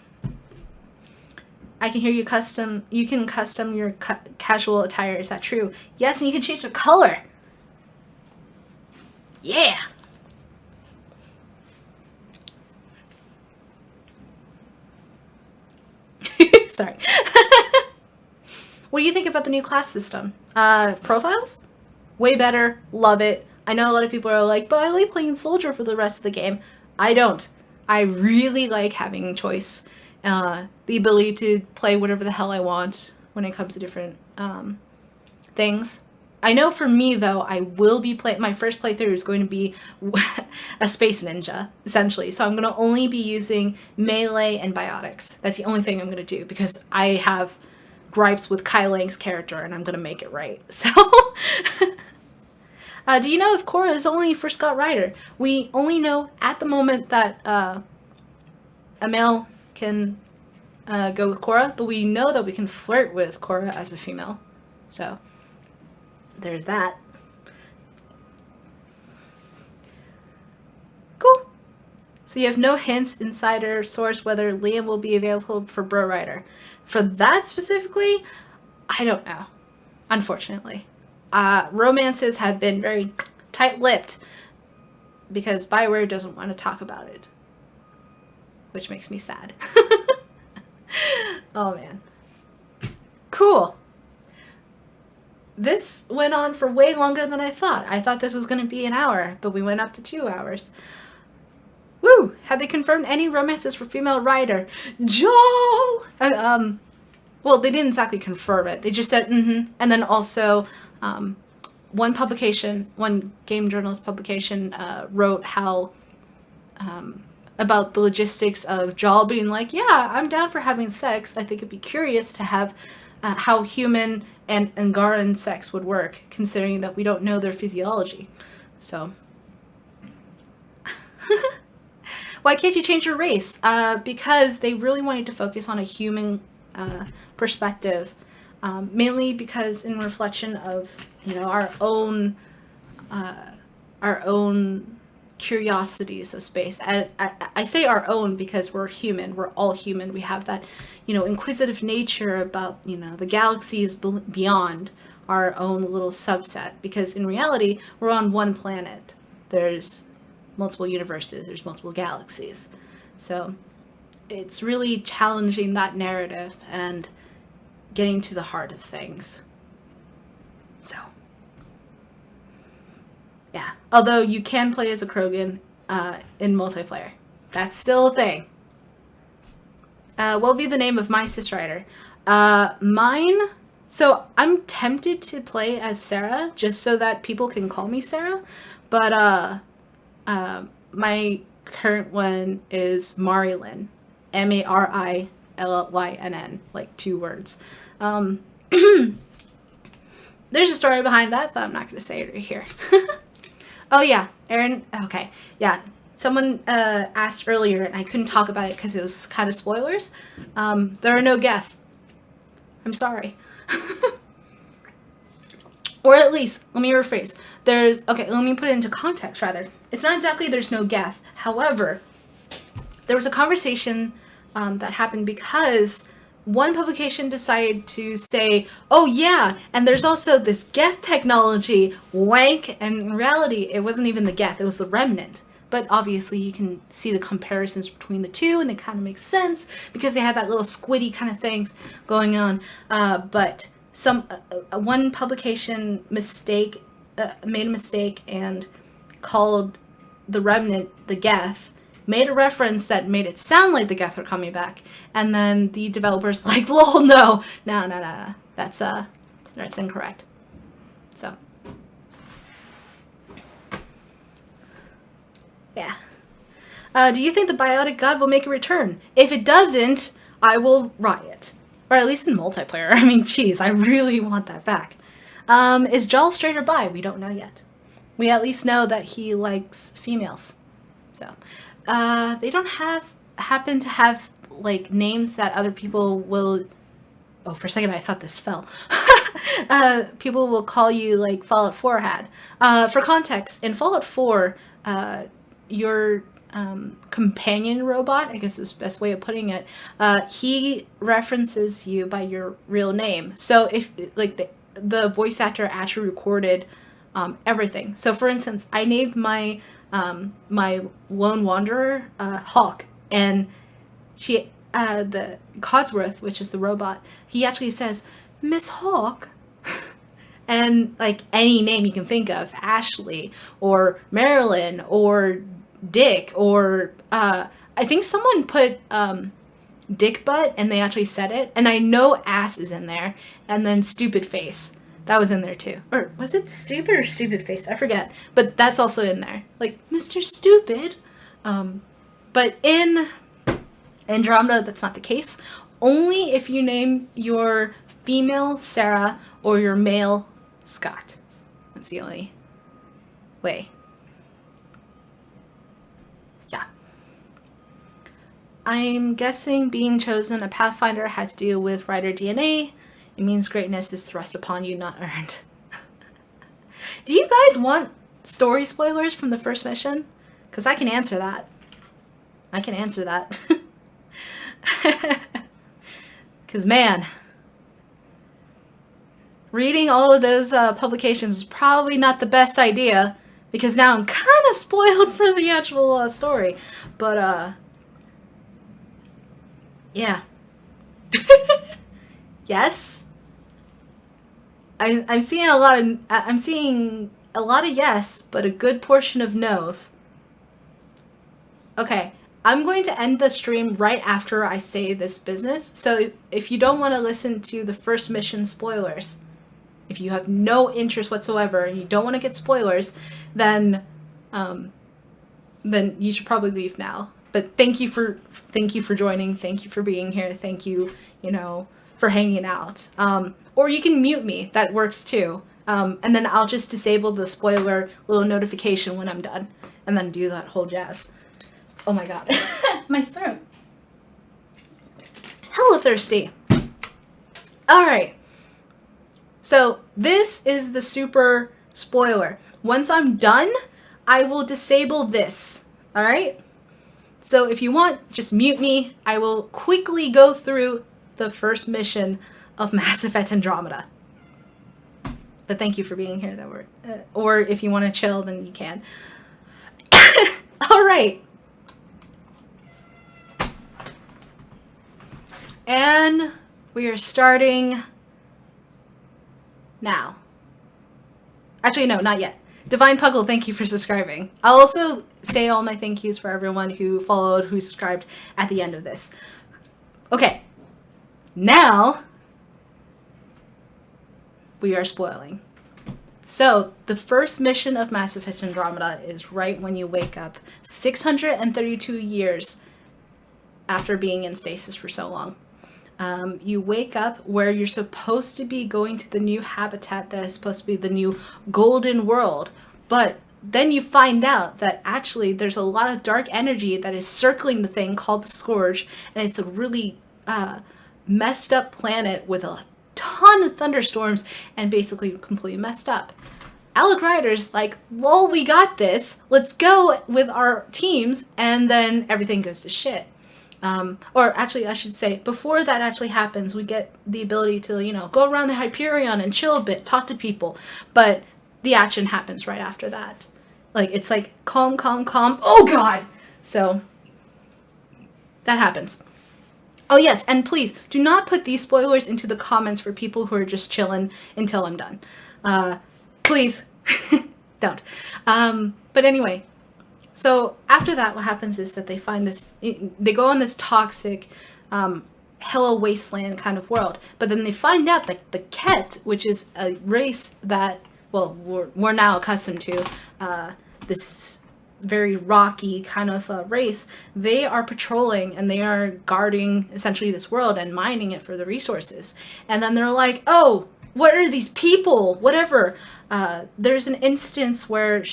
I can hear you can custom your casual attire. Is that true? Yes, and you can change the color. Yeah. Sorry. What do you think about the new class system? Profiles? Way better. Love it. I know a lot of people are like, but I like playing soldier for the rest of the game. I don't. I really like having choice. The ability to play whatever the hell I want when it comes to different things. I know for me, though, I will be my first playthrough is going to be a space ninja, essentially. So I'm going to only be using melee and biotics. That's the only thing I'm going to do, because I have gripes with Kai Lang's character, and I'm going to make it right. So, do you know if Korra is only for Scott Ryder? We only know at the moment that a male can go with Korra, but we know that we can flirt with Korra as a female. So, there's that. Cool. So you have no hints, insider source, whether Liam will be available for Bro Rider. For that specifically, I don't know, unfortunately. Romances have been very tight-lipped because BioWare doesn't want to talk about it, which makes me sad. Oh man. Cool. This went on for way longer than I thought. I thought this was going to be an hour, but we went up to 2 hours. Woo! Have they confirmed any romances for female writer? Joel! Well, they didn't exactly confirm it. They just said, mm-hmm. And then also, one game journalist publication, wrote how, about the logistics of Joel being like, yeah, I'm down for having sex. I think it'd be curious to have how human and Angaran sex would work, considering that we don't know their physiology. So, why can't you change your race? Because they really wanted to focus on a human perspective, mainly because in reflection of, you know, our own curiosities of space. I say our own because we're human. We're all human. We have that, you know, inquisitive nature about, you know, the galaxies beyond our own little subset. Because in reality, we're on one planet. There's multiple universes. There's multiple galaxies. So it's really challenging that narrative and getting to the heart of things. So, yeah. Although you can play as a Krogan in multiplayer. That's still a thing. What will be the name of my cis writer? Mine... So, I'm tempted to play as Sarah, just so that people can call me Sarah. But, my current one is Marilyn. Marillyn. Like 2 words. There's a story behind that, but I'm not going to say it right here. Oh, yeah. Aaron. Okay. Yeah. Someone asked earlier, and I couldn't talk about it because it was kind of spoilers. There are no Geth. I'm sorry. Or at least, let me rephrase. Okay, let me put it into context, rather. It's not exactly there's no Geth. However, there was a conversation that happened because one publication decided to say, oh yeah, and there's also this Geth technology, wank, and in reality, it wasn't even the Geth, it was the Remnant. But obviously you can see the comparisons between the two, and it kind of makes sense, because they had that little squiddy kind of things going on. But one publication made a mistake and called the Remnant the Geth, made a reference that made it sound like the Geth were coming back, and then the developers like, lol, no, that's incorrect. So, yeah. Do you think the biotic god will make a return? If it doesn't, I will riot. Or at least in multiplayer. I mean, geez, I really want that back. Is Joel straight or bi? We don't know yet. We at least know that he likes females. So, they don't happen to have, like, names that other people will... Oh, for a second I thought this fell. People will call you, like Fallout 4 had. For context, in Fallout 4, your companion robot, I guess is the best way of putting it, he references you by your real name. So if, like, the voice actor actually recorded everything. So for instance, I named my my lone wanderer Hawk, and she the Codsworth, which is the robot, he actually says Miss Hawk. And like any name you can think of, Ashley or Marilyn or Dick, or I think someone put Dick Butt and they actually said it, and I know Ass is in there, and then Stupid Face, that was in there too. Or was it Stupid or Stupid Face? I forget. But that's also in there. Like, Mr. Stupid. But in Andromeda, that's not the case. Only if you name your female Sarah or your male Scott. That's the only way. Yeah. I'm guessing being chosen a Pathfinder had to do with writer DNA. It means greatness is thrust upon you, not earned. Do you guys want story spoilers from the first mission? Because I can answer that. I can answer that. Because, man, reading all of those publications is probably not the best idea, because now I'm kind of spoiled for the actual story. But, yeah. Yes? I'm seeing a lot of yes, but a good portion of no's. Okay, I'm going to end the stream right after I say this business. So if you don't want to listen to the first mission spoilers, if you have no interest whatsoever and you don't want to get spoilers, then you should probably leave now. But thank you for joining. Thank you for being here. Thank you, for hanging out. Or you can mute me. That works too. And then I'll just disable the spoiler little notification when I'm done, and then do that whole jazz. Oh my god. My throat. Hella thirsty. Alright. So this is the super spoiler. Once I'm done, I will disable this. Alright? So if you want, just mute me. I will quickly go through the first mission of Mass Effect Andromeda. But thank you for being here. Or if you want to chill, then you can. Alright. And we are starting now. Actually, no, not yet. Divine Puggle, thank you for subscribing. I'll also say all my thank yous for everyone who followed, who subscribed at the end of this. Okay. Now, we are spoiling. So, the first mission of Mass Effect Andromeda is right when you wake up 632 years after being in stasis for so long. You wake up where you're supposed to be going to the new habitat that is supposed to be the new golden world. But then you find out that actually there's a lot of dark energy that is circling the thing called the Scourge. And it's a really messed up planet with a ton of thunderstorms and basically completely messed up. Alec Ryder's like, lol, we got this. Let's go with our teams. And then everything goes to shit. Or actually, I should say, before that actually happens, we get the ability to, go around the Hyperion and chill a bit, talk to people. But the action happens right after that. It's like, calm, calm, calm. Oh, God! So, that happens. Oh, yes, and please, do not put these spoilers into the comments for people who are just chilling until I'm done. Please, don't. But anyway. So after that, what happens is that they find this, they go on this toxic, hella wasteland kind of world. But then they find out that the Ket, which is a race that, well, we're now accustomed to, this very rocky kind of race, they are patrolling and they are guarding essentially this world and mining it for the resources. And then they're like, oh, what are these people? Whatever. There's an instance where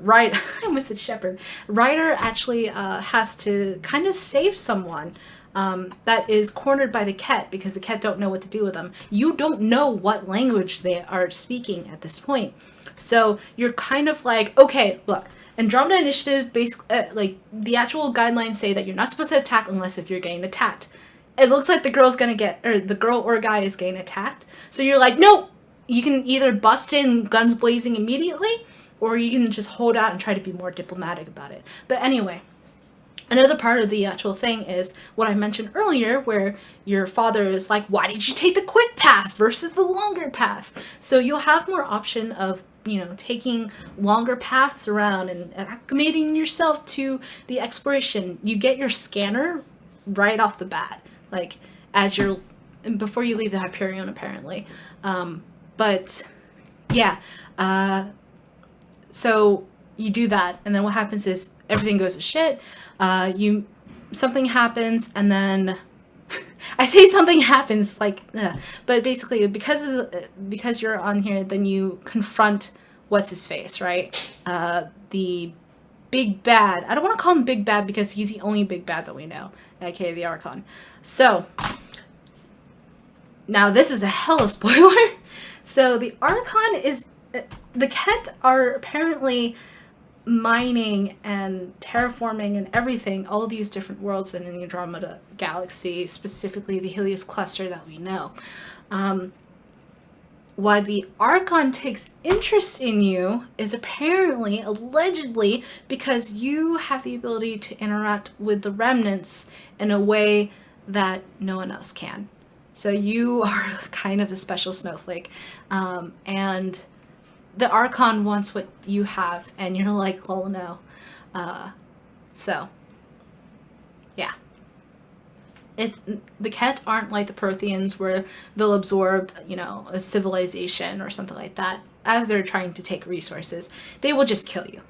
Ryder, I almost said Shepard. Ryder actually has to kind of save someone that is cornered by the Ket because the Ket don't know what to do with them. You don't know what language they are speaking at this point. So you're kind of like, okay, look, Andromeda Initiative, basically, the actual guidelines say that you're not supposed to attack unless if you're getting attacked. It looks like the girl or guy is getting attacked. So you're like, nope, you can either bust in guns blazing immediately, or you can just hold out and try to be more diplomatic about it. But anyway, another part of the actual thing is what I mentioned earlier, where your father is like, why did you take the quick path versus the longer path? So you'll have more option of, taking longer paths around and acclimating yourself to the exploration. You get your scanner right off the bat. Before you leave the Hyperion, apparently. But, yeah. So, you do that, and then what happens is, everything goes to shit. Something happens, and then... I say something happens, but basically, because you're on here, then you confront what's-his-face, right? The big bad. I don't want to call him Big Bad because he's the only big bad that we know, aka the Archon. So, now this is a hella spoiler. So the Archon is, the Ket are apparently mining and terraforming and everything, all these different worlds in the Andromeda galaxy, specifically the Helios cluster that we know. why the Archon takes interest in you is apparently, allegedly, because you have the ability to interact with the remnants in a way that no one else can. So you are kind of a special snowflake. And the Archon wants what you have, and you're like, oh no. So, yeah. The Ket aren't like the Protheans where they'll absorb, a civilization or something like that as they're trying to take resources. They will just kill you.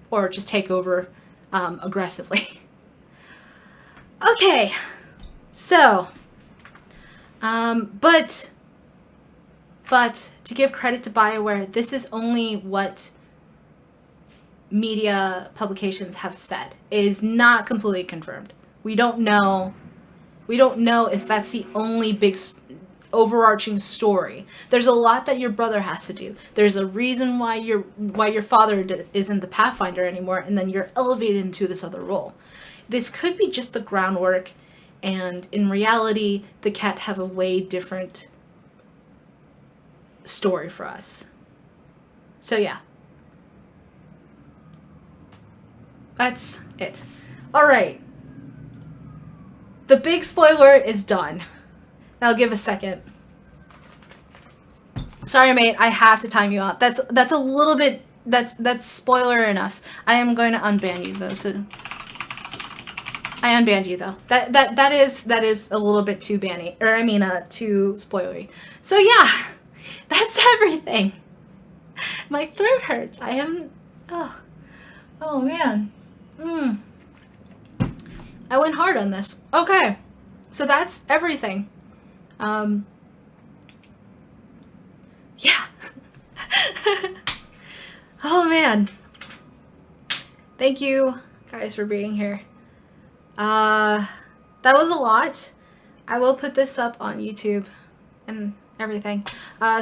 Or just take over aggressively. Okay. So, but to give credit to BioWare, this is only what media publications have said. It is not completely confirmed. We don't know if that's the only big overarching story. There's a lot that your brother has to do. There's a reason why your father isn't the Pathfinder anymore, and then you're elevated into this other role. This could be just the groundwork, and in reality, the Ket have a way different story for us. So yeah. That's it. All right. The big spoiler is done. Now give a second. Sorry, mate. I have to time you out. That's a little bit. That's spoiler enough. I am going to unban you though. So I unbanned you though. That is a little bit too banny, or I mean too spoilery. So yeah, that's everything. My throat hurts. I haven't. Oh man. I went hard on this. Okay, so that's everything. Yeah. Oh man. Thank you guys for being here. That was a lot. I will put this up on YouTube and everything.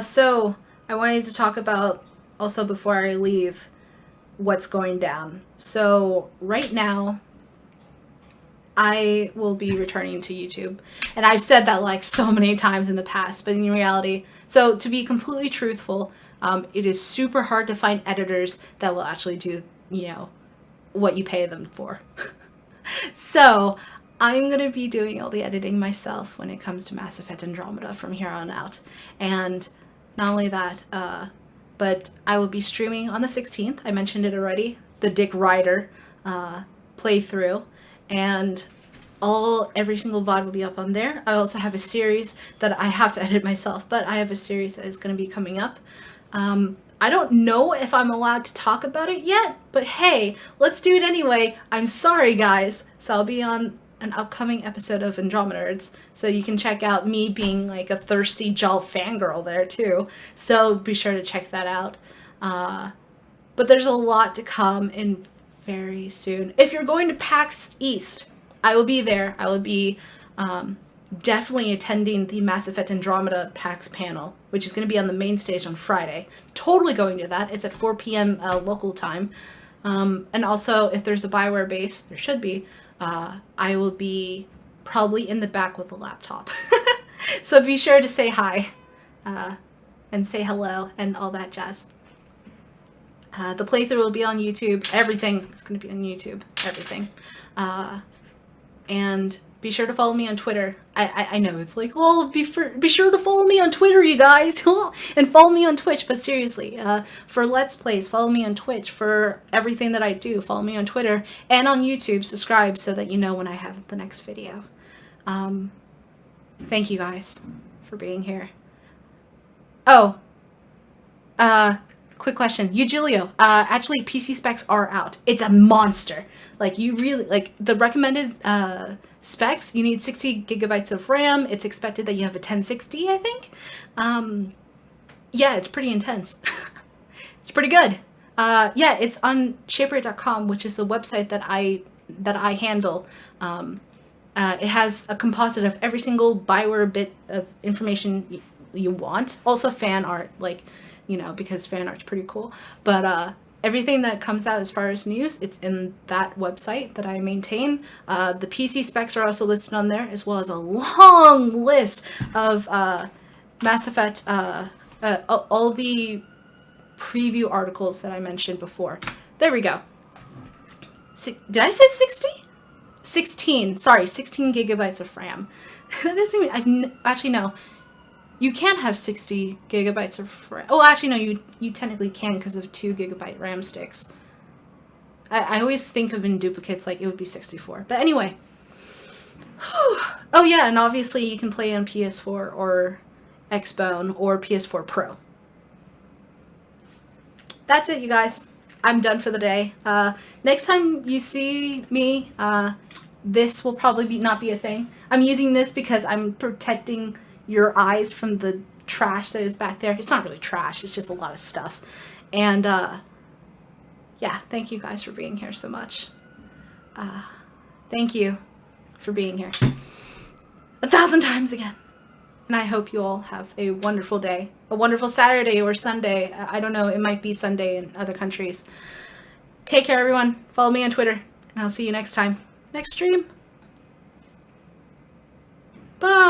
So I wanted to talk about also before I leave what's going down. So right now, I will be returning to YouTube. And I've said that like so many times in the past, but in reality, so to be completely truthful, it is super hard to find editors that will actually do, what you pay them for. So I'm going to be doing all the editing myself when it comes to Mass Effect Andromeda from here on out. And not only that, but I will be streaming on the 16th. I mentioned it already. The Dick Rider playthrough. And every single VOD will be up on there. I also have a series that I have to edit myself, but I have a series that is going to be coming up. I don't know if I'm allowed to talk about it yet, but hey, let's do it anyway. I'm sorry, guys. So I'll be on an upcoming episode of Andromeda, so you can check out me being like a thirsty Jal fangirl there too. So be sure to check that out. But there's a lot to come in very soon. If you're going to PAX East, I will be there. I will be definitely attending the Mass Effect Andromeda PAX panel, which is going to be on the main stage on Friday. Totally going to that. It's at 4 p.m. Local time. And also, if there's a BioWare base, there should be, I will be probably in the back with a laptop. So be sure to say hi and say hello and all that jazz. The playthrough will be on YouTube. Everything is going to be on YouTube. Everything. And be sure to follow me on Twitter. I know it's like, oh, be sure to follow me on Twitter, you guys. And follow me on Twitch. But seriously, for Let's Plays, follow me on Twitch. For everything that I do, follow me on Twitter. And on YouTube, subscribe so that you know when I have the next video. Thank you guys for being here. Oh. Quick question. Eugilio, actually PC specs are out. It's a monster. Like you really, like the recommended specs, you need 60 gigabytes of RAM. It's expected that you have a 1060, I think. Yeah, it's pretty intense. It's pretty good. Yeah, it's on shaperate.com, which is a website that I handle. It has a composite of every single BioWare bit of information you want. Also fan art, like, because fan art's pretty cool. But everything that comes out as far as news, it's in that website that I maintain. The PC specs are also listed on there, as well as a long list of Mass Effect, all the preview articles that I mentioned before. There we go. Did I say 60? 16. Sorry, 16 gigabytes of RAM. That doesn't even. Actually, no. You can't have 60 gigabytes of RAM. Oh, actually, no. You technically can because of 2 gigabyte RAM sticks. I always think of in duplicates like it would be 64. But anyway. Oh yeah, and obviously you can play on PS4 or Xbone or PS4 Pro. That's it, you guys. I'm done for the day. Next time you see me, this will probably not be a thing. I'm using this because I'm protecting your eyes from the trash that is back there. It's not really trash, it's just a lot of stuff. And yeah, thank you guys for being here so much. Thank you for being here 1,000 times again. And I hope you all have a wonderful day, a wonderful Saturday or Sunday. I don't know, it might be Sunday in other countries. Take care, everyone. Follow me on Twitter, and I'll see you next time. Next stream. Bye.